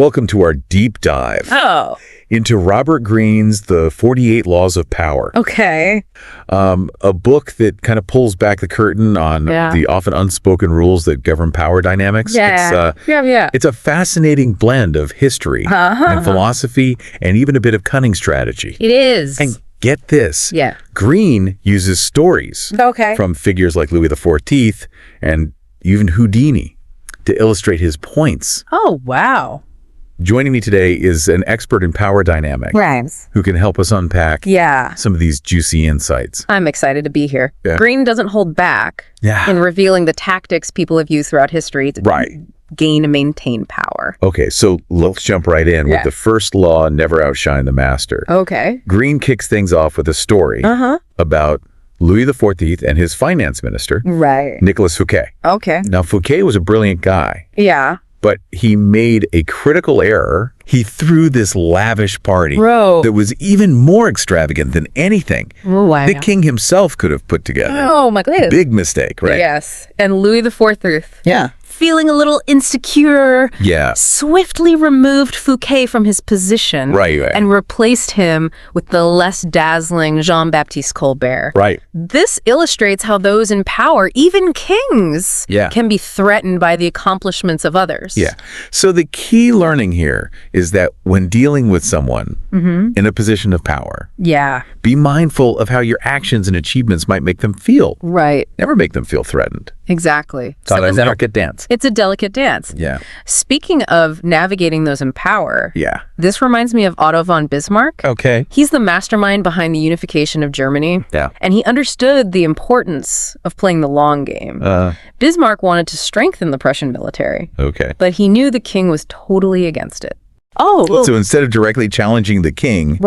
Welcome to our deep dive into Robert Greene's The 48 Laws of Power. Okay. A book that kind of pulls back the curtain on the often unspoken rules that govern power dynamics. It's a fascinating blend of history and philosophy and even a bit of cunning strategy. It is. And get this. Yeah. Greene uses stories from figures like Louis XIV and even Houdini to illustrate his points. Oh, wow. Joining me today is an expert in power dynamics who can help us unpack some of these juicy insights. I'm excited to be here. Yeah. Greene doesn't hold back in revealing the tactics people have used throughout history to gain and maintain power. Okay, so let's jump right in with the first law, never outshine the master. Okay. Greene kicks things off with a story about Louis XIV and his finance minister, Nicolas Fouquet. Okay. Now, Fouquet was a brilliant guy. Yeah. But he made a critical error. He threw this lavish party that was even more extravagant than anything the king himself could have put together. Oh, my goodness. Big mistake, right? Yes. And Louis XIV, feeling a little insecure, swiftly removed Fouquet from his position and replaced him with the less dazzling Jean-Baptiste Colbert. This illustrates how those in power, even kings, can be threatened by the accomplishments of others. So the key learning here is that when dealing with someone in a position of power, be mindful of how your actions and achievements might make them feel. Never make them feel threatened. Exactly. It's a delicate dance. It's a delicate dance. Speaking of navigating those in power, this reminds me of Otto von Bismarck. Okay. He's the mastermind behind the unification of Germany. And he understood the importance of playing the long game. Bismarck wanted to strengthen the Prussian military. But he knew the king was totally against it. So instead of directly challenging the king,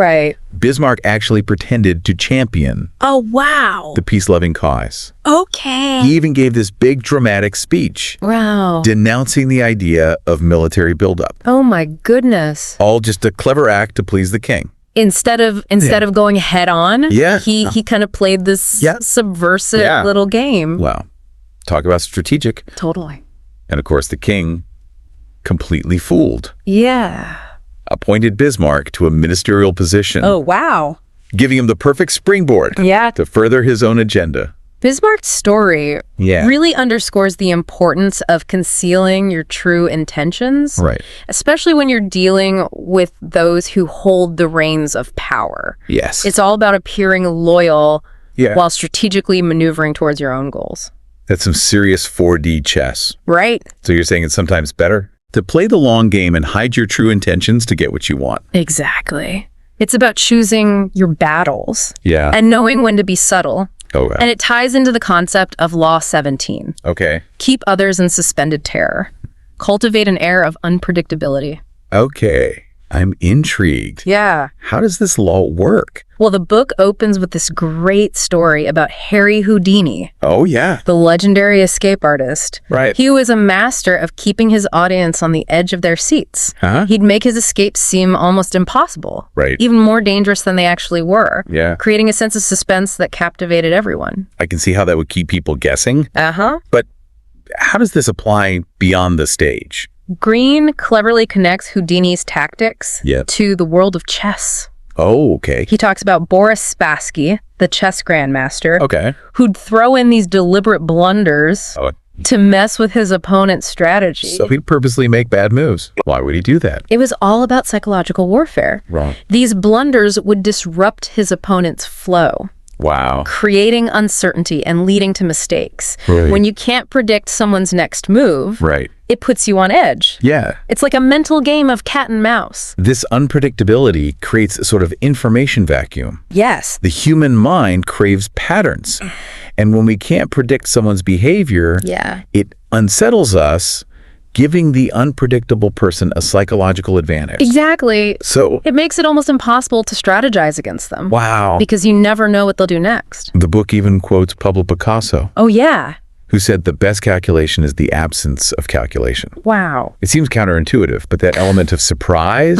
Bismarck actually pretended to champion the peace-loving cause. He even gave this big dramatic speech denouncing the idea of military buildup. Oh my goodness. All just a clever act to please the king. Instead of going head on, he kind of played this subversive little game. Wow. Talk about strategic. Totally. And of course the king, completely fooled, appointed Bismarck to a ministerial position. Oh, wow. Giving him the perfect springboard to further his own agenda. Bismarck's story really underscores the importance of concealing your true intentions, especially when you're dealing with those who hold the reins of power. It's all about appearing loyal while strategically maneuvering towards your own goals. That's some serious 4D chess. So you're saying it's sometimes better to play the long game and hide your true intentions to get what you want. Exactly. It's about choosing your battles and knowing when to be subtle. And it ties into the concept of Law 17. Keep others in suspended terror. Cultivate an air of unpredictability. I'm intrigued. How does this law work? Well, the book opens with this great story about Harry Houdini. The legendary escape artist. He was a master of keeping his audience on the edge of their seats. He'd make his escapes seem almost impossible. Even more dangerous than they actually were. Creating a sense of suspense that captivated everyone. I can see how that would keep people guessing. But how does this apply beyond the stage? Greene cleverly connects Houdini's tactics to the world of chess. He talks about Boris Spassky, the chess grandmaster, who'd throw in these deliberate blunders to mess with his opponent's strategy. So he'd purposely make bad moves. Why would he do that? It was all about psychological warfare. These blunders would disrupt his opponent's flow. Creating uncertainty and leading to mistakes. When you can't predict someone's next move, it puts you on edge. It's like a mental game of cat and mouse. This unpredictability creates a sort of information vacuum. The human mind craves patterns. And when we can't predict someone's behavior, it unsettles us, giving the unpredictable person a psychological advantage. Exactly. So it makes it almost impossible to strategize against them. Because you never know what they'll do next. The book even quotes Pablo Picasso. Who said the best calculation is the absence of calculation. It seems counterintuitive, but that element of surprise,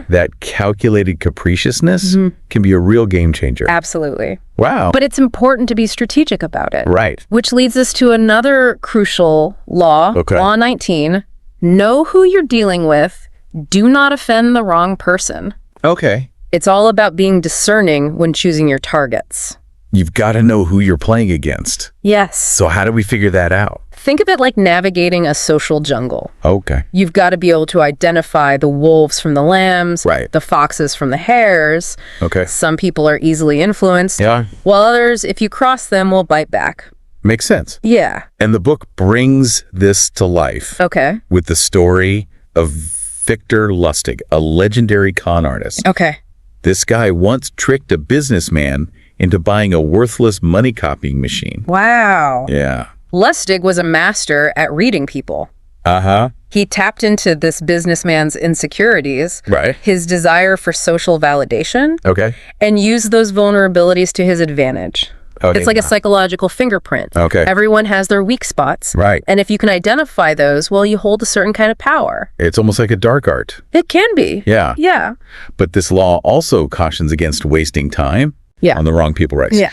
that calculated capriciousness can be a real game changer. Absolutely. Wow. But it's important to be strategic about it. Right. Which leads us to another crucial law, Law 19. Know who you're dealing with, Do not offend the wrong person. Okay. It's all about being discerning when choosing your targets. You've got to know who you're playing against. Yes. So how do we figure that out? Think of it like navigating a social jungle. Okay. You've got to be able to identify the wolves from the lambs, right, the foxes from the hares. Okay. Some people are easily influenced, yeah, while others, if you cross them, will bite back. Makes sense. Yeah. And the book brings this to life. Okay. With the story of Victor Lustig, a legendary con artist. Okay. This guy once tricked a businessman into buying a worthless money copying machine. Wow. Yeah. Lustig was a master at reading people. Uh-huh. He tapped into this businessman's insecurities, right, his desire for social validation, okay, and used those vulnerabilities to his advantage. Oh, it's like a psychological fingerprint. Okay. Everyone has their weak spots. Right. And if you can identify those, well, you hold a certain kind of power. It's almost like a dark art. It can be. Yeah. Yeah. But this law also cautions against wasting time on the wrong people, right? Yeah.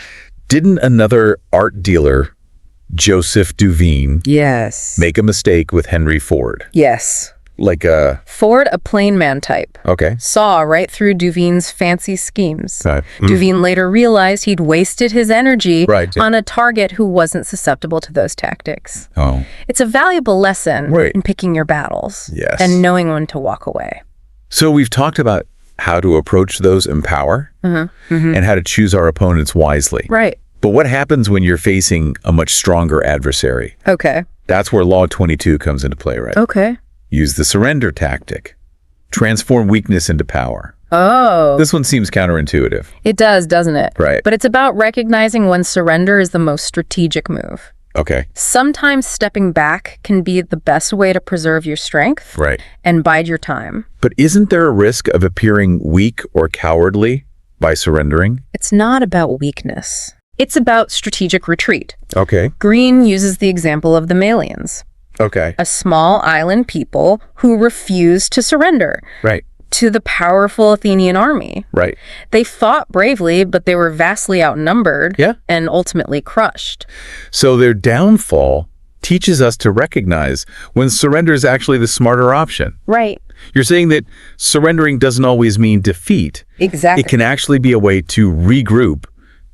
Didn't another art dealer, Joseph Duveen, yes, make a mistake with Henry Ford? Yes. Like a... Ford, a plain man type. Okay. Saw right through Duveen's fancy schemes. Okay. Duveen later realized he'd wasted his energy right, on a target who wasn't susceptible to those tactics. Oh. It's a valuable lesson right, in picking your battles. Yes. And knowing when to walk away. So we've talked about how to approach those in power and how to choose our opponents wisely. Right. But what happens when you're facing a much stronger adversary? Okay. That's where Law 22 comes into play, right? Okay. Use the surrender tactic. Transform weakness into power. Oh. This one seems counterintuitive. It does, doesn't it? Right. But it's about recognizing when surrender is the most strategic move. Okay. Sometimes stepping back can be the best way to preserve your strength. Right. And bide your time. But isn't there a risk of appearing weak or cowardly by surrendering? It's not about weakness. It's about strategic retreat. Okay. Greene uses the example of the Malians. Okay. A small island people who refused to surrender. Right. To the powerful Athenian army. Right. They fought bravely, but they were vastly outnumbered and ultimately crushed. So their downfall teaches us to recognize when surrender is actually the smarter option. Right. You're saying that surrendering doesn't always mean defeat. Exactly. It can actually be a way to regroup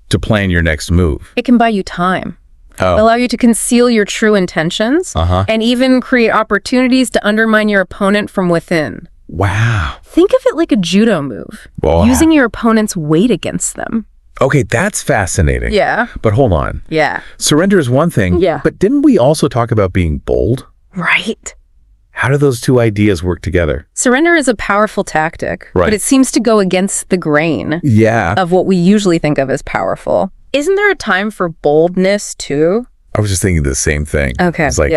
to plan your next move. It can buy you time. Allow you to conceal your true intentions and even create opportunities to undermine your opponent from within. Wow. Think of it like a judo move, using your opponent's weight against them. Okay, that's fascinating. Yeah. But hold on. Yeah. Surrender is one thing, but didn't we also talk about being bold? Right. How do those two ideas work together? Surrender is a powerful tactic, but it seems to go against the grain of what we usually think of as powerful. Isn't there a time for boldness, too? I was just thinking the same thing. Okay, it's like,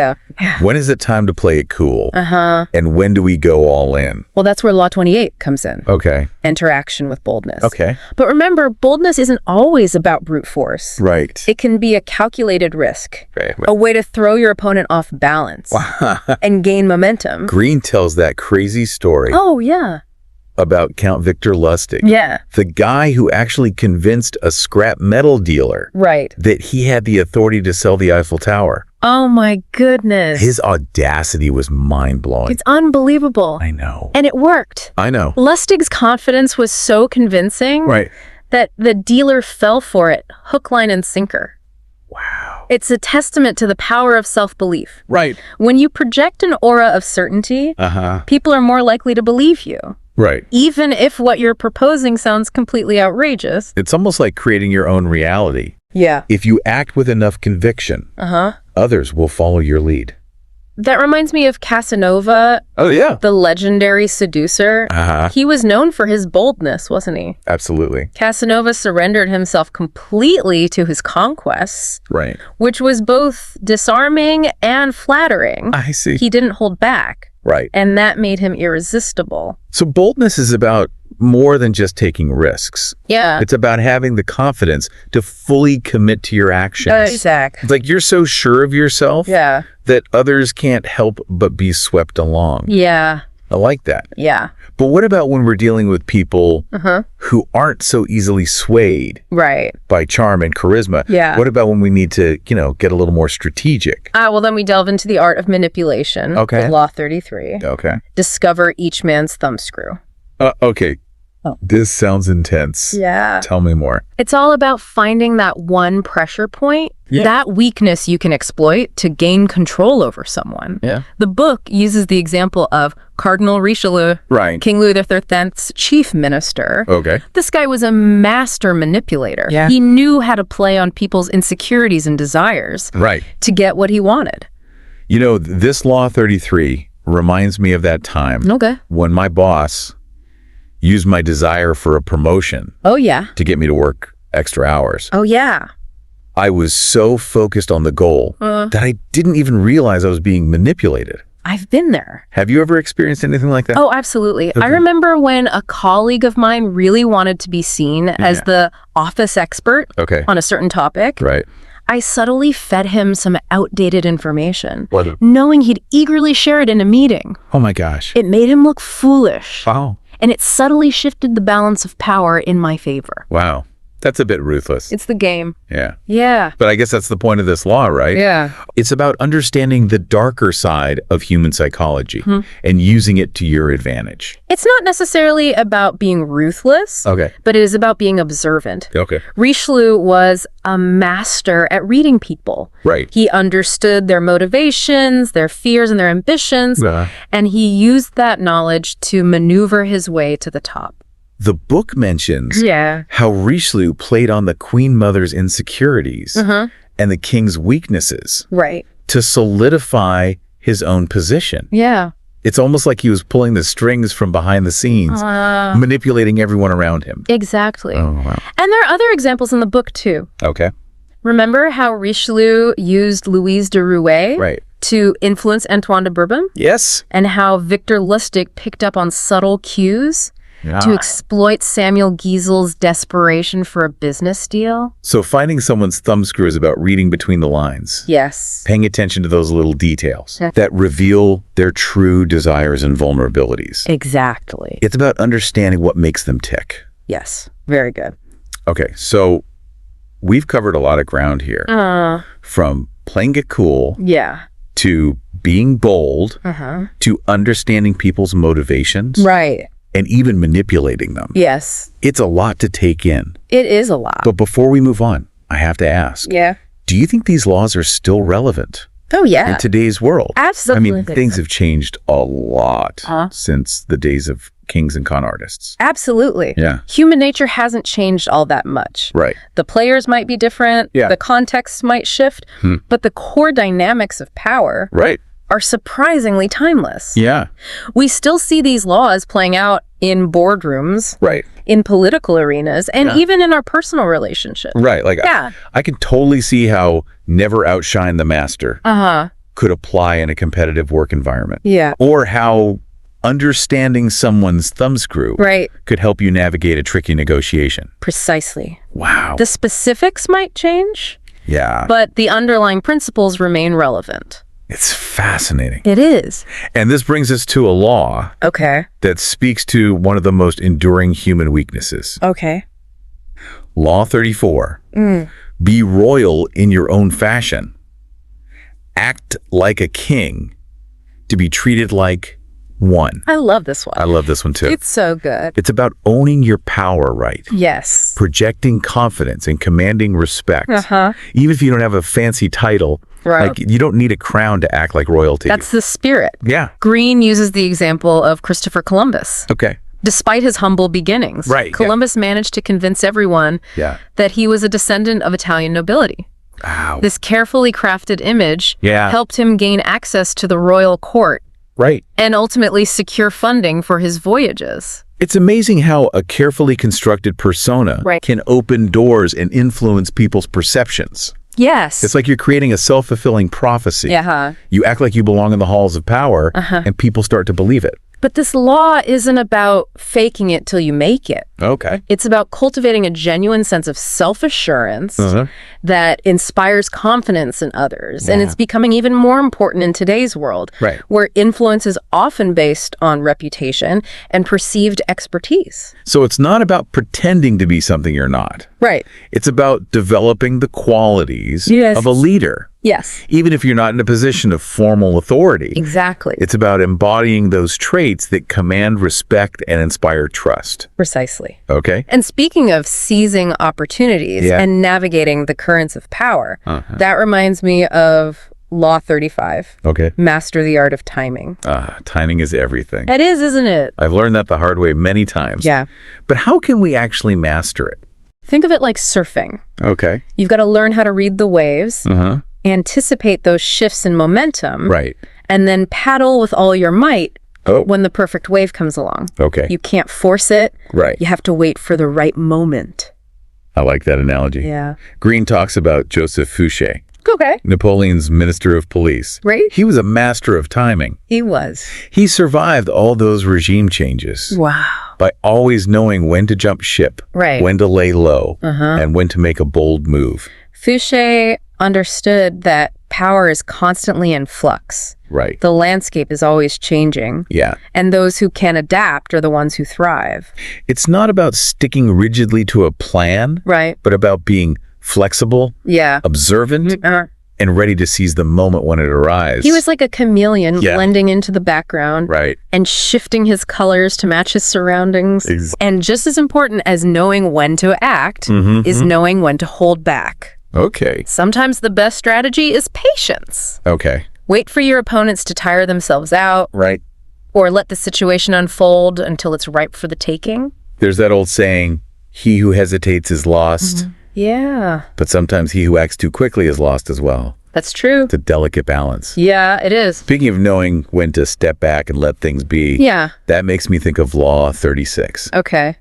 when is it time to play it cool? And when do we go all in? Well, that's where Law 28 comes in. Okay. Interaction with boldness. Okay. But remember, boldness isn't always about brute force. Right. It can be a calculated risk. Right. A way to throw your opponent off balance and gain momentum. Greene tells that crazy story. Oh, yeah. About Count Victor Lustig. Yeah. The guy who actually convinced a scrap metal dealer that he had the authority to sell the Eiffel Tower. Oh my goodness. His audacity was mind-blowing. It's unbelievable. I know. And it worked. I know. Lustig's confidence was so convincing that the dealer fell for it, hook, line, and sinker. Wow. It's a testament to the power of self-belief. Right. When you project an aura of certainty, people are more likely to believe you. Right. Even if what you're proposing sounds completely outrageous. It's almost like creating your own reality. Yeah. If you act with enough conviction, others will follow your lead. That reminds me of Casanova. Oh, yeah. The legendary seducer. He was known for his boldness, wasn't he? Absolutely. Casanova surrendered himself completely to his conquests. Right. Which was both disarming and flattering. I see. He didn't hold back. Right. And that made him irresistible. So boldness is about more than just taking risks. Yeah. It's about having the confidence to fully commit to your actions. Exactly. It's like you're so sure of yourself that others can't help but be swept along. Yeah. I like that. Yeah. But what about when we're dealing with people who aren't so easily swayed by charm and charisma? Yeah. What about when we need to, get a little more strategic? Well, then we delve into the art of manipulation. Okay. Law 33. Okay. Discover each man's thumbscrew. Okay. Oh. This sounds intense. Yeah. Tell me more. It's all about finding that one pressure point, that weakness you can exploit to gain control over someone. Yeah. The book uses the example of Cardinal Richelieu, King Louis XIII's chief minister. Okay. This guy was a master manipulator. Yeah. He knew how to play on people's insecurities and desires to get what he wanted. This Law 33 reminds me of that time when my boss used my desire for a promotion to get me to work extra hours. I was so focused on the goal that I didn't even realize I was being manipulated. I've been there. Have you ever experienced anything like that? Oh, absolutely. I remember when a colleague of mine really wanted to be seen as the office expert on a certain topic. Right. I subtly fed him some outdated information, knowing he'd eagerly share it in a meeting. Oh my gosh. It made him look foolish. Wow. And it subtly shifted the balance of power in my favor. Wow. That's a bit ruthless. It's the game. Yeah. Yeah. But I guess that's the point of this law, right? Yeah. It's about understanding the darker side of human psychology and using it to your advantage. It's not necessarily about being ruthless, but it is about being observant. Okay. Richelieu was a master at reading people. Right. He understood their motivations, their fears, and their ambitions, and he used that knowledge to maneuver his way to the top. The book mentions how Richelieu played on the Queen Mother's insecurities and the king's weaknesses to solidify his own position. Yeah. It's almost like he was pulling the strings from behind the scenes, manipulating everyone around him. Exactly. Oh, wow. And there are other examples in the book, too. Okay. Remember how Richelieu used Louise de Rouaille to influence Antoine de Bourbon? Yes. And how Victor Lustig picked up on subtle cues to exploit Samuel Giesel's desperation for a business deal? So finding someone's thumbscrew is about reading between the lines. Yes. Paying attention to those little details that reveal their true desires and vulnerabilities. Exactly. It's about understanding what makes them tick. Yes. Very good. Okay, so we've covered a lot of ground here. From playing it cool to being bold to understanding people's motivations. Right. And even manipulating them. Yes. It's a lot to take in. It is a lot. But before we move on, I have to ask. Do you think these laws are still relevant? Oh, yeah. In today's world? Absolutely. I mean, things have changed a lot since the days of kings and con artists. Absolutely. Yeah. Human nature hasn't changed all that much. Right. The players might be different. The context might shift. But the core dynamics of power are surprisingly timeless. Yeah. We still see these laws playing out in boardrooms, in political arenas, and even in our personal relationships. Right. Like, I can totally see how never outshine the master could apply in a competitive work environment. Yeah. Or how understanding someone's thumbscrew could help you navigate a tricky negotiation. Precisely. Wow. The specifics might change. Yeah. But the underlying principles remain relevant. It's fascinating. It is. And this brings us to a law that speaks to one of the most enduring human weaknesses. Law 34. Be royal in your own fashion. Act like a king to be treated like one. I love this one. I love this one too. It's so good. It's about owning your power right. Yes. Projecting confidence and commanding respect. Even if you don't have a fancy title, like you don't need a crown to act like royalty. That's the spirit. Yeah. Greene uses the example of Christopher Columbus. Despite his humble beginnings, Columbus managed to convince everyone that he was a descendant of Italian nobility. Wow. This carefully crafted image helped him gain access to the royal court. And ultimately secure funding for his voyages. It's amazing how a carefully constructed persona can open doors and influence people's perceptions. Yes. It's like you're creating a self-fulfilling prophecy. You act like you belong in the halls of power, and people start to believe it. But this law isn't about faking it till you make it. Okay. It's about cultivating a genuine sense of self-assurance that inspires confidence in others. And it's becoming even more important in today's world, where influence is often based on reputation and perceived expertise. So it's not about pretending to be something you're not. Right. It's about developing the qualities of a leader. Yes. Even if you're not in a position of formal authority. Exactly. It's about embodying those traits that command respect and inspire trust. Precisely. Okay. And speaking of seizing opportunities and navigating the currents of power, that reminds me of Law 35. Okay. Master the art of timing. Timing is everything. It is, isn't it? I've learned that the hard way many times. Yeah. But how can we actually master it? Think of it like surfing. Okay. You've got to learn how to read the waves, anticipate those shifts in momentum, and then paddle with all your might when the perfect wave comes along. Okay. You can't force it. Right. You have to wait for the right moment. I like that analogy. Yeah. Greene talks about Joseph Fouché. Okay. Napoleon's minister of police. Right. He was a master of timing. He was. He survived all those regime changes. Wow. By always knowing when to jump ship, when to lay low, and when to make a bold move. Fouché understood that power is constantly in flux. Right. The landscape is always changing. Yeah. And those who can adapt are the ones who thrive. It's not about sticking rigidly to a plan, but about being flexible, observant, and ready to seize the moment when it arrives. He was like a chameleon blending into the background and shifting his colors to match his surroundings. And just as important as knowing when to act is knowing when to hold back. Okay. Sometimes the best strategy is patience. Okay. Wait for your opponents to tire themselves out. Right. Or let the situation unfold until it's ripe for the taking. There's that old saying, he who hesitates is lost. Yeah. But sometimes he who acts too quickly is lost as well. That's true. It's a delicate balance. Yeah, it is. Speaking of knowing when to step back and let things be, that makes me think of Law 36. Okay.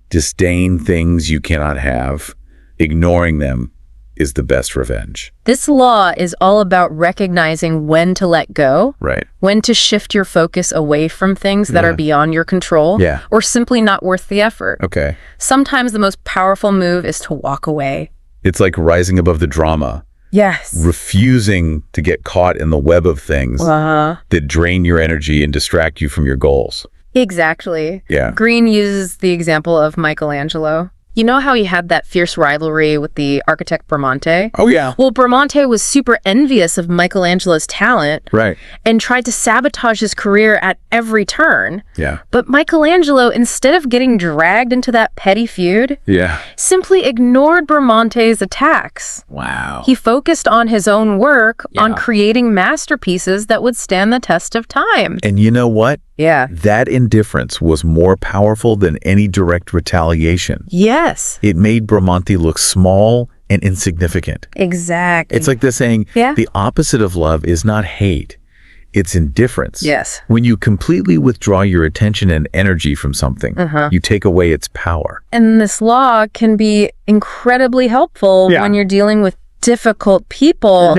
Disdain things you cannot have. Ignoring them is the best revenge. This law is all about recognizing when to let go, when to shift your focus away from things that are beyond your control, or simply not worth the effort. Okay. Sometimes the most powerful move is to walk away. It's like rising above the drama. Yes. Refusing to get caught in the web of things that drain your energy and distract you from your goals. Exactly. Yeah. Greene uses the example of Michelangelo. You know how he had that fierce rivalry with the architect Bramante? Oh, yeah. Well, Bramante was super envious of Michelangelo's talent and tried to sabotage his career at every turn. Yeah. But Michelangelo, instead of getting dragged into that petty feud, simply ignored Bramante's attacks. Wow. He focused on his own work, on creating masterpieces that would stand the test of time. And you know what? Yeah. That indifference was more powerful than any direct retaliation. Yes. It made Bramante look small and insignificant. Exactly. It's like this saying, the opposite of love is not hate. It's indifference. Yes. When you completely withdraw your attention and energy from something, you take away its power. And this law can be incredibly helpful when you're dealing with difficult people.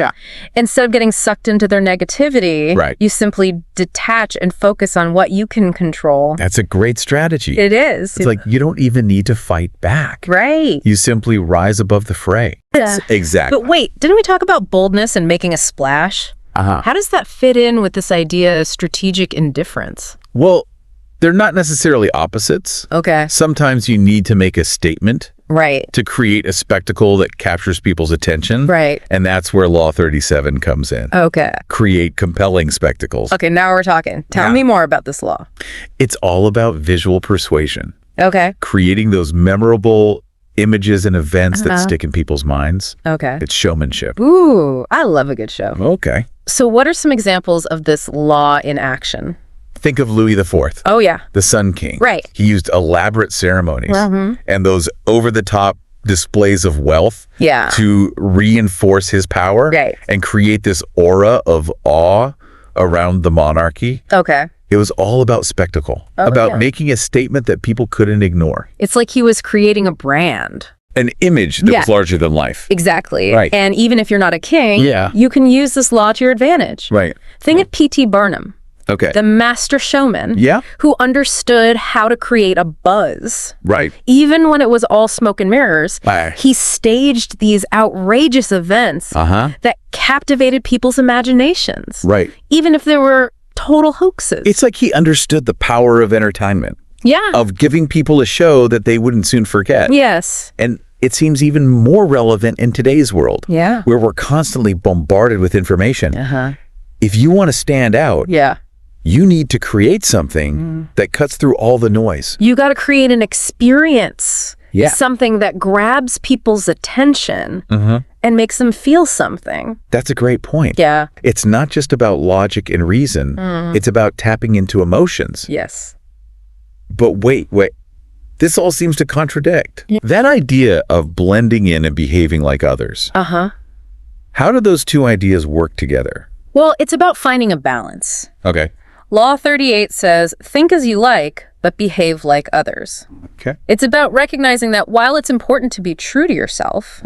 Instead of getting sucked into their negativity, you simply detach and focus on what you can control. That's a great strategy. It is. It's like you don't even need to fight back. Right. You simply rise above the fray. Exactly. But wait, didn't we talk about boldness and making a splash? How does that fit in with this idea of strategic indifference? Well, they're not necessarily opposites. Okay. Sometimes you need to make a statement. Right. To create a spectacle that captures people's attention. Right. And that's where Law 37 comes in. Okay. Create compelling spectacles. Okay, now we're talking. Tell me more about this law. It's all about visual persuasion. Okay. Creating those memorable images and events that stick in people's minds. Okay. It's showmanship. Ooh, I love a good show. Okay. So what are some examples of this law in action? Think of Louis IV. Oh, yeah. The Sun King. Right. He used elaborate ceremonies and those over-the-top displays of wealth to reinforce his power and create this aura of awe around the monarchy. Okay. It was all about spectacle, about making a statement that people couldn't ignore. It's like he was creating a brand. An image that was larger than life. Exactly. Right. And even if you're not a king, you can use this law to your advantage. Right. Think of P.T. Barnum. Okay. The master showman. Yeah. Who understood how to create a buzz. Right. Even when it was all smoke and mirrors, he staged these outrageous events that captivated people's imaginations. Right. Even if they were total hoaxes. It's like he understood the power of entertainment. Yeah. Of giving people a show that they wouldn't soon forget. Yes. And it seems even more relevant in today's world. Yeah. Where we're constantly bombarded with information. If you want to stand out, you need to create something that cuts through all the noise. You got to create an experience. Yeah. Something that grabs people's attention and makes them feel something. That's a great point. Yeah. It's not just about logic and reason. It's about tapping into emotions. Yes. But wait. This all seems to contradict. Yeah. That idea of blending in and behaving like others. How do those two ideas work together? Well, it's about finding a balance. Okay. Law 38 says, think as you like, but behave like others. Okay. It's about recognizing that while it's important to be true to yourself,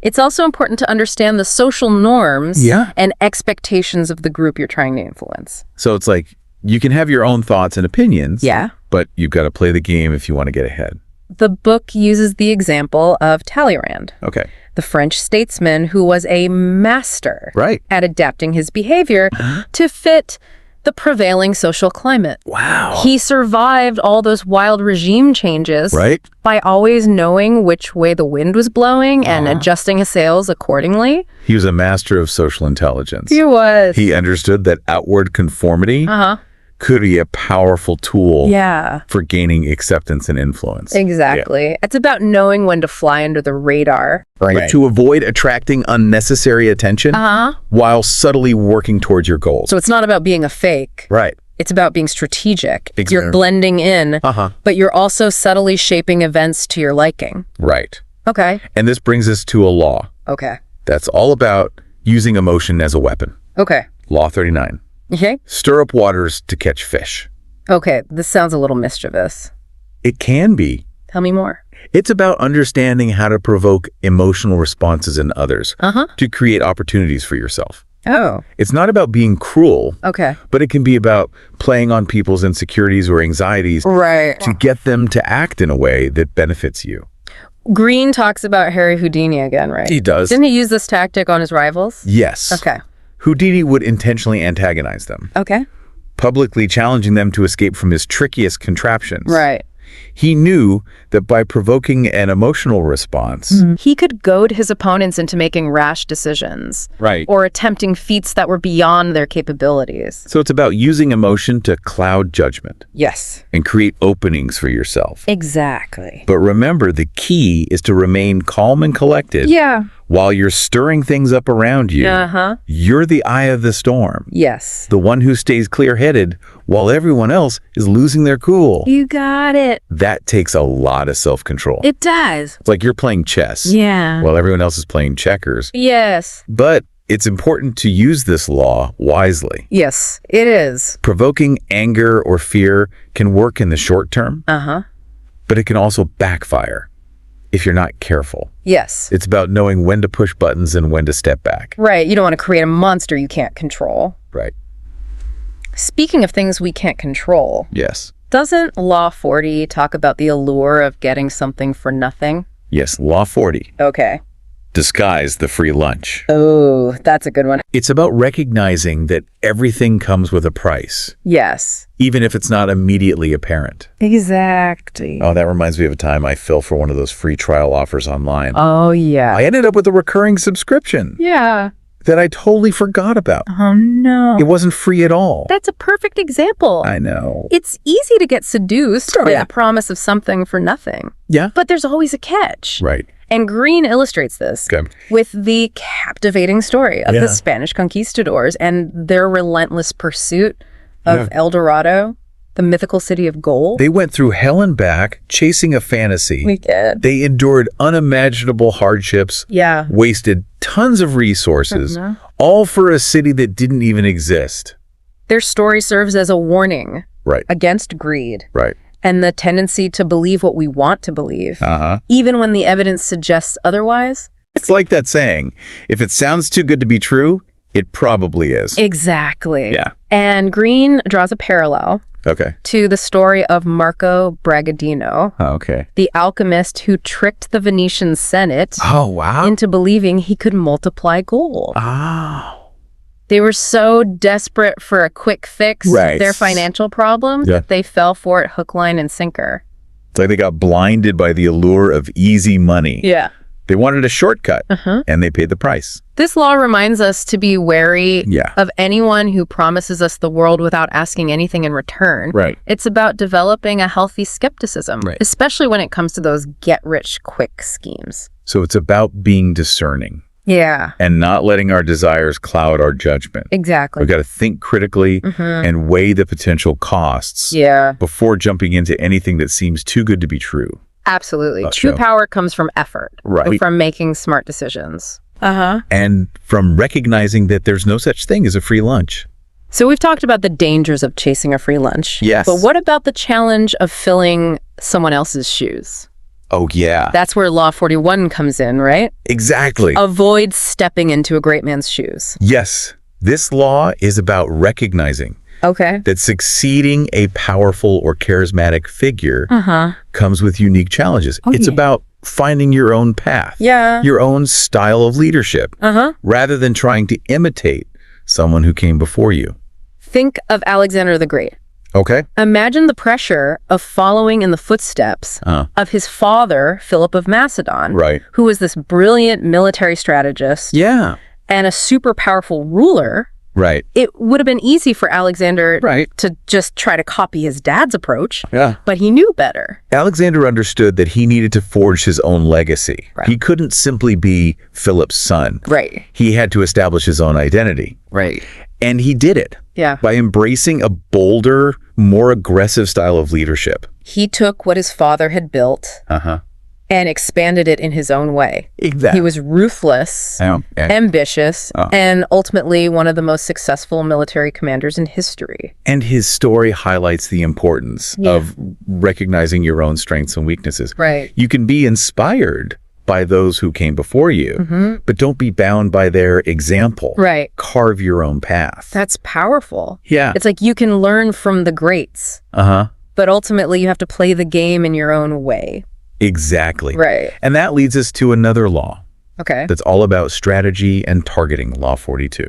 it's also important to understand the social norms and expectations of the group you're trying to influence. So it's like, you can have your own thoughts and opinions, but you've got to play the game if you want to get ahead. The book uses the example of Talleyrand, the French statesman who was a master at adapting his behavior to fit the prevailing social climate. Wow. He survived all those wild regime changes by always knowing which way the wind was blowing and adjusting his sails accordingly. He was a master of social intelligence. He was. He understood that outward conformity could be a powerful tool for gaining acceptance and influence. Exactly. Yeah. It's about knowing when to fly under the radar. Right. To avoid attracting unnecessary attention while subtly working towards your goals. So it's not about being a fake. Right. It's about being strategic. Exactly. You're blending in, but you're also subtly shaping events to your liking. Right. Okay. And this brings us to a law. Okay. That's all about using emotion as a weapon. Okay. Law 39. Okay. Stir up waters to catch fish. Okay, this sounds a little mischievous. It can be. Tell me more. It's about understanding how to provoke emotional responses in others to create opportunities for yourself. Oh. It's not about being cruel. Okay. But it can be about playing on people's insecurities or anxieties to get them to act in a way that benefits you. Greene talks about Harry Houdini again, right? He does. Didn't he use this tactic on his rivals? Yes. Okay. Houdini would intentionally antagonize them. Okay. Publicly challenging them to escape from his trickiest contraptions. Right. He knew that by provoking an emotional response, he could goad his opponents into making rash decisions. Right. Or attempting feats that were beyond their capabilities. So it's about using emotion to cloud judgment. Yes. And create openings for yourself. Exactly. But remember, the key is to remain calm and collected. Yeah. While you're stirring things up around you, you're the eye of the storm. Yes. The one who stays clear-headed while everyone else is losing their cool. You got it. That takes a lot of self-control. It does. It's like you're playing chess. Yeah. While everyone else is playing checkers. Yes. But it's important to use this law wisely. Yes, it is. Provoking anger or fear can work in the short term. But it can also backfire if you're not careful. Yes. It's about knowing when to push buttons and when to step back. Right. You don't want to create a monster you can't control. Right. Speaking of things we can't control. Yes. Doesn't Law 40 talk about the allure of getting something for nothing? Yes, Law 40. Okay. Disguise the free lunch. Oh, that's a good one. It's about recognizing that everything comes with a price. Yes. Even if it's not immediately apparent. Exactly. Oh, that reminds me of a time I fell for one of those free trial offers online. Oh, yeah. I ended up with a recurring subscription. Yeah. That I totally forgot about. Oh, no. It wasn't free at all. That's a perfect example. I know. It's easy to get seduced by the promise of something for nothing. Yeah. But there's always a catch. Right. And Greene illustrates this with the captivating story of the Spanish conquistadors and their relentless pursuit of El Dorado, the mythical city of gold. They went through hell and back, chasing a fantasy. We did. They endured unimaginable hardships. Yeah. Wasted tons of resources, all for a city that didn't even exist. Their story serves as a warning against greed. Right. And the tendency to believe what we want to believe, even when the evidence suggests otherwise. It's like that saying, if it sounds too good to be true, It probably is. Exactly. Yeah. And Greene draws a parallel to the story of Marco Bragadino, the alchemist who tricked the Venetian Senate into believing he could multiply gold. They were so desperate for a quick fix of their financial problems that they fell for it hook, line, and sinker. It's like they got blinded by the allure of easy money. Yeah. They wanted a shortcut, and they paid the price. This law reminds us to be wary of anyone who promises us the world without asking anything in return. Right. It's about developing a healthy skepticism, especially when it comes to those get-rich-quick schemes. So it's about being discerning. Yeah. And not letting our desires cloud our judgment. Exactly. We've got to think critically and weigh the potential costs before jumping into anything that seems too good to be true. Absolutely. True power comes from effort. Right. From making smart decisions. And from recognizing that there's no such thing as a free lunch. So we've talked about the dangers of chasing a free lunch. Yes. But what about the challenge of filling someone else's shoes? Oh, yeah. That's where Law 41 comes in, right? Exactly. Avoid stepping into a great man's shoes. Yes. This law is about recognizing that succeeding a powerful or charismatic figure comes with unique challenges. It's about finding your own path, your own style of leadership, rather than trying to imitate someone who came before you. Think of Alexander the Great. Imagine the pressure of following in the footsteps of his father, Philip of Macedon, who was this brilliant military strategist and a super powerful ruler. It would have been easy for Alexander to just try to copy his dad's approach, but he knew better. Alexander understood that he needed to forge his own legacy. He couldn't simply be Philip's son. He had to establish his own identity. And he did it by embracing a bolder, more aggressive style of leadership. He took what his father had built and expanded it in his own way. Exactly. He was ruthless, ambitious, and ultimately one of the most successful military commanders in history. And his story highlights the importance of recognizing your own strengths and weaknesses. You can be inspired by those who came before you, but don't be bound by their example. Carve your own path. That's powerful. Yeah. It's like you can learn from the greats, but ultimately you have to play the game in your own way. Exactly. And that leads us to another law. That's all about strategy and targeting, Law 42.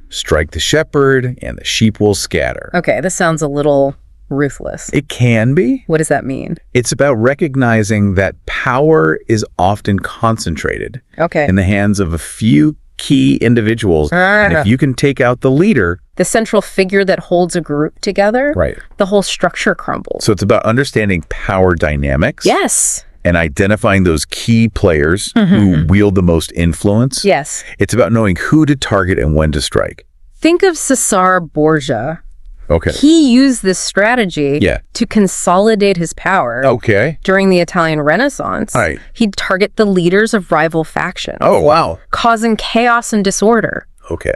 Strike the shepherd and the sheep will scatter. This sounds a little ruthless. It can be. What does that mean? It's about recognizing that power is often concentrated in the hands of a few key individuals. And if you can take out the leader, the central figure that holds a group together, the whole structure crumbles. So it's about understanding power dynamics. And identifying those key players who wield the most influence. It's about knowing who to target and when to strike. Think of Cesare Borgia. He used this strategy to consolidate his power during the Italian Renaissance. He'd target the leaders of rival factions. Causing chaos and disorder.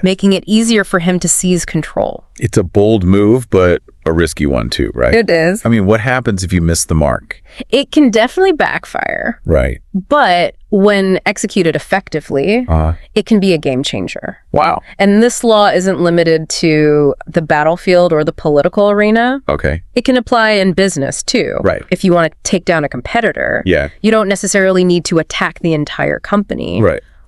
Making it easier for him to seize control. It's a bold move, but a risky one too, right? It is. I mean, what happens if you miss the mark? It can definitely backfire. But when executed effectively, it can be a game changer. And this law isn't limited to the battlefield or the political arena. It can apply in business too. If you want to take down a competitor, you don't necessarily need to attack the entire company.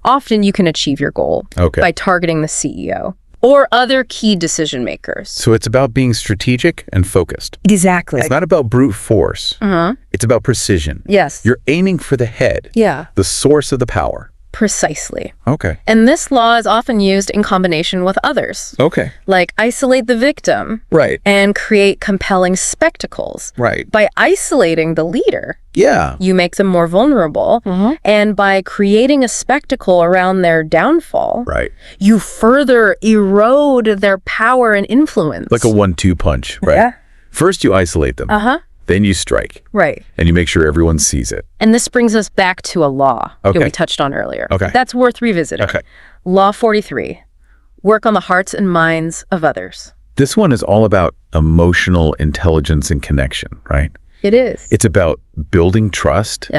Often you can achieve your goal by targeting the CEO or other key decision makers. So it's about being strategic and focused. Exactly. It's not about brute force. It's about precision. You're aiming for the head, the source of the power. Precisely. And this law is often used in combination with others. Like isolate the victim. And create compelling spectacles. By isolating the leader. You make them more vulnerable. And by creating a spectacle around their downfall, you further erode their power and influence. Like a 1-2 punch, First you isolate them. Then you strike. And you make sure everyone sees it. And this brings us back to a law that we touched on earlier. That's worth revisiting. Law 43. Work on the hearts and minds of others. This one is all about emotional intelligence and connection, right? It is. It's about building trust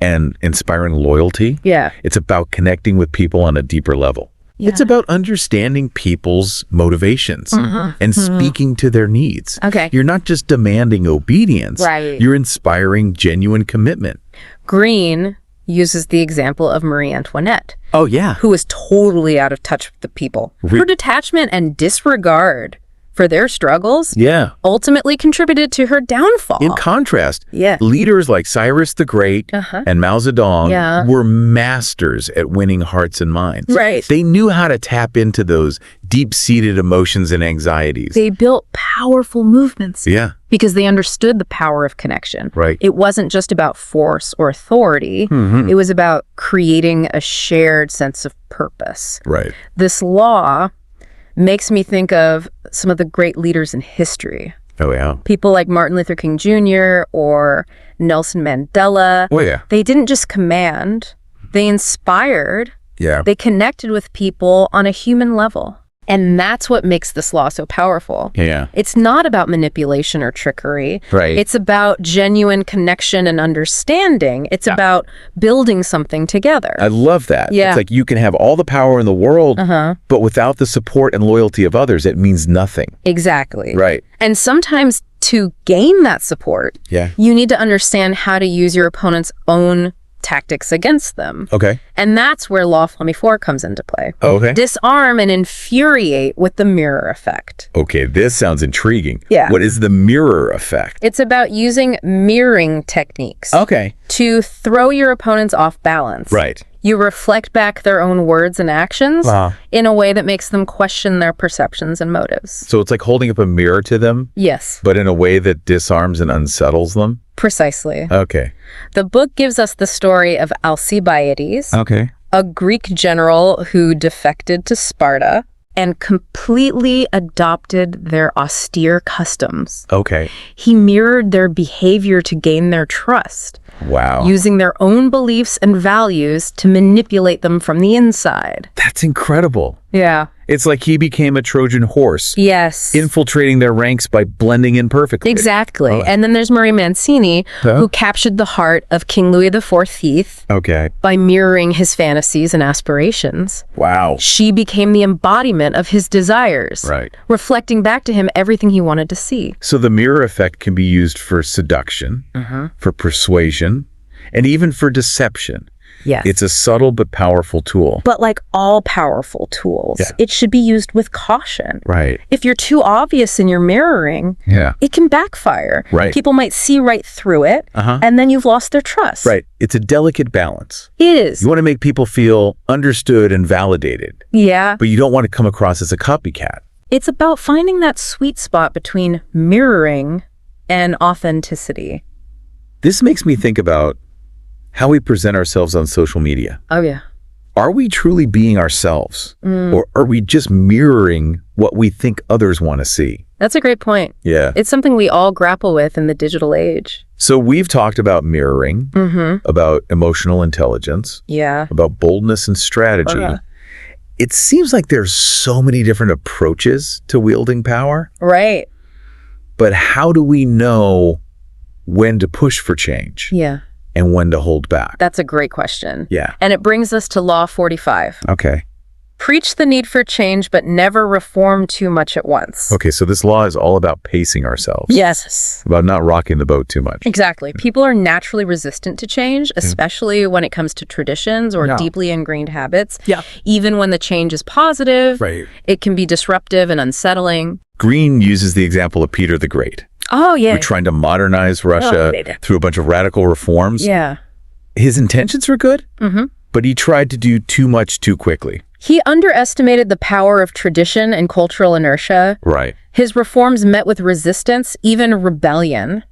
and inspiring loyalty. It's about connecting with people on a deeper level. Yeah. It's about understanding people's motivations and speaking to their needs. Okay. You're not just demanding obedience. Right. You're inspiring genuine commitment. Greene uses the example of Marie Antoinette. Oh, yeah. Who was totally out of touch with the people. Her detachment and disregard for their struggles ultimately contributed to her downfall. In contrast, leaders like Cyrus the Great and Mao Zedong were masters at winning hearts and minds. Right. They knew how to tap into those deep-seated emotions and anxieties. They built powerful movements. Yeah. Because they understood the power of connection. Right. It wasn't just about force or authority. It was about creating a shared sense of purpose. Right. This law makes me think of some of the great leaders in history. Oh, yeah. People like Martin Luther King Jr. or Nelson Mandela. Oh, yeah. They didn't just command, they inspired. Yeah. They connected with people on a human level. And that's what makes this law so powerful. Yeah. It's not about manipulation or trickery. Right. It's about genuine connection and understanding. It's about building something together. I love that. Yeah. It's like you can have all the power in the world, but without the support and loyalty of others, it means nothing. Exactly. Right. And sometimes to gain that support, you need to understand how to use your opponent's own tactics against them. Okay. And that's where Law 24 comes into play. Okay. Disarm and infuriate with the mirror effect. Okay, this sounds intriguing. Yeah. What is the mirror effect? It's about using mirroring techniques. Okay. To throw your opponents off balance. Right. You reflect back their own words and actions in a way that makes them question their perceptions and motives. So it's like holding up a mirror to them? Yes. But in a way that disarms and unsettles them? Precisely. Okay. The book gives us the story of Alcibiades, a Greek general who defected to Sparta and completely adopted their austere customs. Okay. He mirrored their behavior to gain their trust. Wow. Using their own beliefs and values to manipulate them from the inside. That's incredible. Yeah. It's like he became a Trojan horse. Yes. Infiltrating their ranks by blending in perfectly. Exactly. Oh. And then there's Marie Mancini, who captured the heart of King Louis XIV by mirroring his fantasies and aspirations. Wow. She became the embodiment of his desires, reflecting back to him everything he wanted to see. So the mirror effect can be used for seduction, for persuasion, and even for deception. Yes. It's a subtle but powerful tool. But like all powerful tools, it should be used with caution. Right. If you're too obvious in your mirroring, it can backfire. Right. People might see right through it, and then you've lost their trust. Right. It's a delicate balance. It is. You want to make people feel understood and validated. Yeah. But you don't want to come across as a copycat. It's about finding that sweet spot between mirroring and authenticity. This makes me think about how we present ourselves on social media. Oh, yeah. Are we truly being ourselves? Or are we just mirroring what we think others want to see? That's a great point. Yeah. It's something we all grapple with in the digital age. So we've talked about mirroring, about emotional intelligence, about boldness and strategy. It seems like there's so many different approaches to wielding power. Right. But how do we know when to push for change? Yeah. And when to hold back? That's a great question. Yeah. And it brings us to Law 45. Okay. Preach the need for change, but never reform too much at once. Okay, so this law is all about pacing ourselves. Yes. About not rocking the boat too much. Exactly. People are naturally resistant to change, especially when it comes to traditions or deeply ingrained habits. Yeah. Even when the change is positive, it can be disruptive and unsettling. Greene uses the example of Peter the Great. Oh, yeah. We're trying to modernize Russia through a bunch of radical reforms. Yeah. His intentions were good, but he tried to do too much too quickly. He underestimated the power of tradition and cultural inertia. Right. His reforms met with resistance, even rebellion.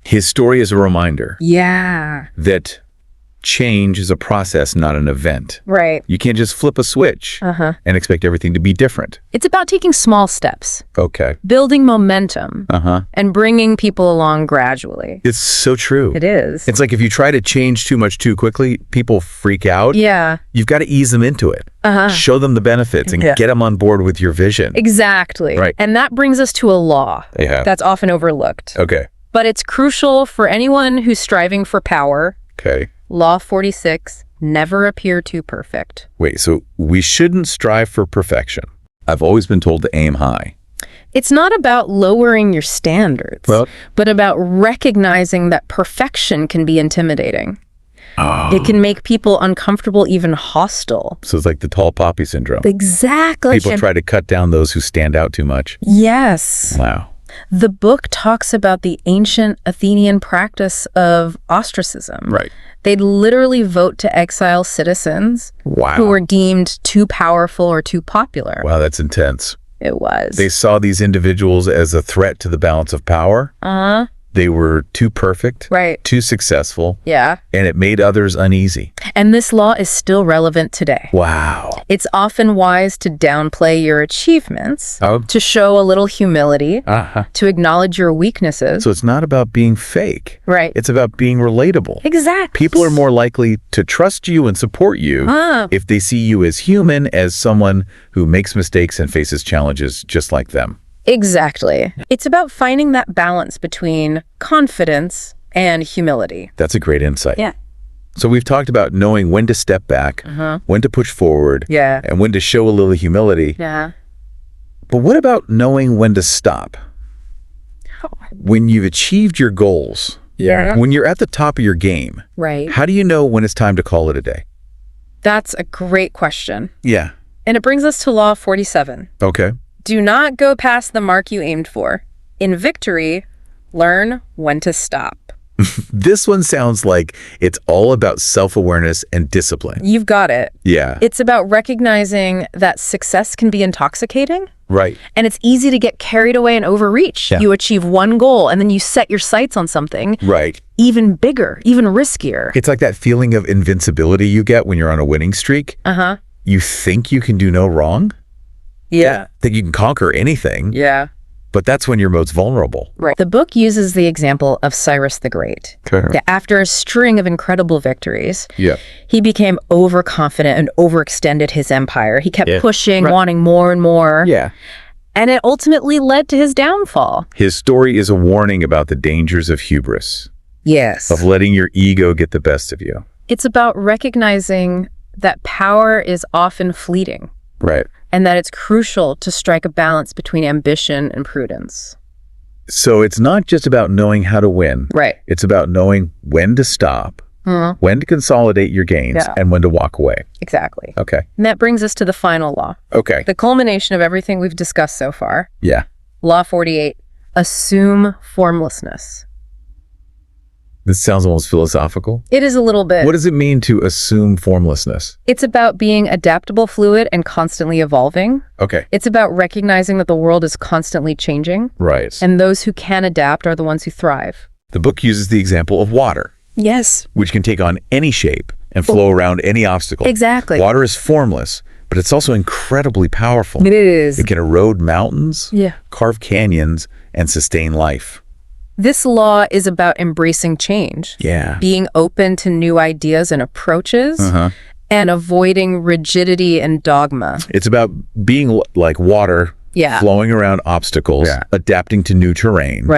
His story is a reminder. Yeah. That change is a process, not an event. Right. You can't just flip a switch and expect everything to be different. It's about taking small steps. Okay. Building momentum. And bringing people along gradually. It's so true. It is. It's like if you try to change too much too quickly, people freak out. Yeah. You've got to ease them into it. Show them the benefits and get them on board with your vision. Exactly. Right. And that brings us to a law that's often overlooked. Okay. But it's crucial for anyone who's striving for power. Okay. Law 46, Never appear too perfect. Wait, so we shouldn't strive for perfection. I've always been told to aim high. It's not about lowering your standards, but about recognizing that perfection can be intimidating. Oh. It can make people uncomfortable, even hostile. So it's like the tall poppy syndrome. Exactly. People try to cut down those who stand out too much. Yes. Wow. The book talks about the ancient Athenian practice of ostracism. Right. They'd literally vote to exile citizens who were deemed too powerful or too popular. Wow, that's intense. It was. They saw these individuals as a threat to the balance of power. Uh-huh. They were too perfect, too successful, and it made others uneasy. And this law is still relevant today. Wow. It's often wise to downplay your achievements, to show a little humility, to acknowledge your weaknesses. So it's not about being fake. Right. It's about being relatable. Exactly. People are more likely to trust you and support you if they see you as human, as someone who makes mistakes and faces challenges just like them. Exactly. It's about finding that balance between confidence and humility. That's a great insight. Yeah. So we've talked about knowing when to step back, when to push forward, and when to show a little humility. Yeah. But what about knowing when to stop? When you've achieved your goals, when you're at the top of your game, how do you know when it's time to call it a day? That's a great question. Yeah. And it brings us to Law 47. Okay. Do not go past the mark you aimed for. In victory, learn when to stop. This one sounds like it's all about self-awareness and discipline. You've got it. Yeah. It's about recognizing that success can be intoxicating. Right. And it's easy to get carried away and overreach. You achieve one goal and then you set your sights on something even bigger, even riskier. It's like that feeling of invincibility you get when you're on a winning streak. You think you can do no wrong. Think you can conquer anything. But that's when you're most vulnerable. Right. The book uses the example of Cyrus the Great. That after a string of incredible victories, he became overconfident and overextended his empire. He kept pushing, wanting more and more. And it ultimately led to his downfall. His story is a warning about the dangers of hubris. Yes. Of letting your ego get the best of you. It's about recognizing that power is often fleeting. Right. And that it's crucial to strike a balance between ambition and prudence. So it's not just about knowing how to win. Right. It's about knowing when to stop, when to consolidate your gains, and when to walk away. Exactly. Okay. And that brings us to the final law. Okay. The culmination of everything we've discussed so far. Yeah. Law 48, assume formlessness. This sounds almost philosophical. It is a little bit. What does it mean to assume formlessness? It's about being adaptable, fluid, and constantly evolving. Okay. It's about recognizing that the world is constantly changing. Right. And those who can adapt are the ones who thrive. The book uses the example of water. Yes. Which can take on any shape and flow around any obstacle. Exactly. Water is formless, but it's also incredibly powerful. It is. It can erode mountains, carve canyons, and sustain life. This law is about embracing change, being open to new ideas and approaches, and avoiding rigidity and dogma. It's about being like water, flowing around obstacles, adapting to new terrain,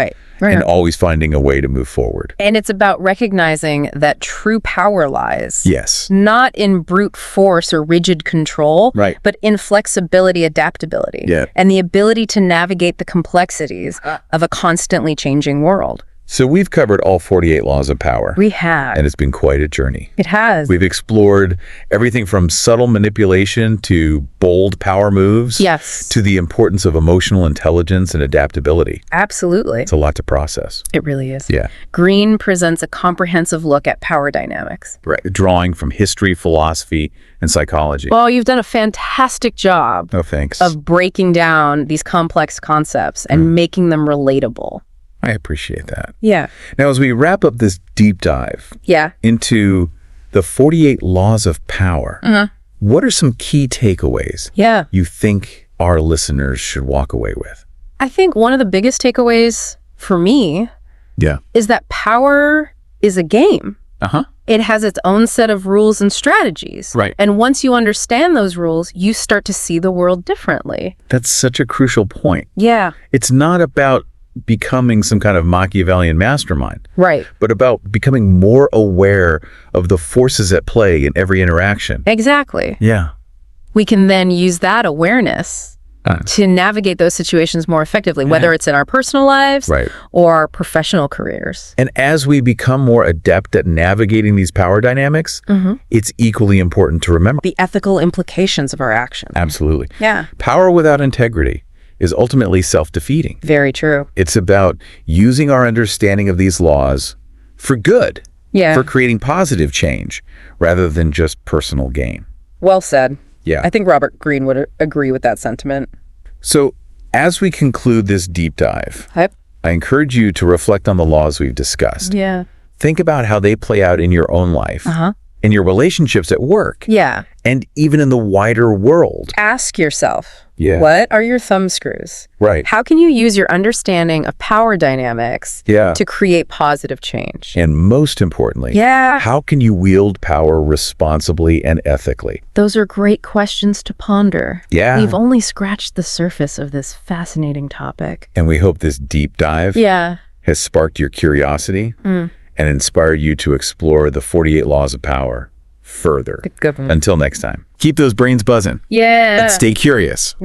and always finding a way to move forward. And it's about recognizing that true power lies not in brute force or rigid control, but in flexibility, adaptability, and the ability to navigate the complexities of a constantly changing world. So we've covered all 48 laws of power. We have. And it's been quite a journey. It has. We've explored everything from subtle manipulation to bold power moves. To the importance of emotional intelligence and adaptability. Absolutely. It's a lot to process. It really is. Yeah. Greene presents a comprehensive look at power dynamics. Right. Drawing from history, philosophy, and psychology. Well, you've done a fantastic job. Oh, thanks. Of breaking down these complex concepts and making them relatable. I appreciate that. Yeah. Now, as we wrap up this deep dive into the 48 laws of power, what are some key takeaways you think our listeners should walk away with? I think one of the biggest takeaways for me is that power is a game. It has its own set of rules and strategies. And once you understand those rules, you start to see the world differently. That's such a crucial point. Yeah. It's not about becoming some kind of Machiavellian mastermind. Right. But about becoming more aware of the forces at play in every interaction. Exactly. Yeah. We can then use that awareness to navigate those situations more effectively, whether it's in our personal lives or our professional careers. And as we become more adept at navigating these power dynamics, it's equally important to remember the ethical implications of our actions. Absolutely. Yeah. Power without integrity is ultimately self-defeating. Very true. It's about using our understanding of these laws for good, for creating positive change, rather than just personal gain. Well said. Yeah. I think Robert Greene would agree with that sentiment. So, as we conclude this deep dive, I encourage you to reflect on the laws we've discussed. Yeah. Think about how they play out in your own life, in your relationships at work, and even in the wider world. Ask yourself, what are your thumbscrews? Right. How can you use your understanding of power dynamics to create positive change? And most importantly, how can you wield power responsibly and ethically? Those are great questions to ponder. Yeah. We've only scratched the surface of this fascinating topic. And we hope this deep dive has sparked your curiosity and inspired you to explore the 48 laws of power further. Good one. Until next time, keep those brains buzzing. Yeah. And stay curious.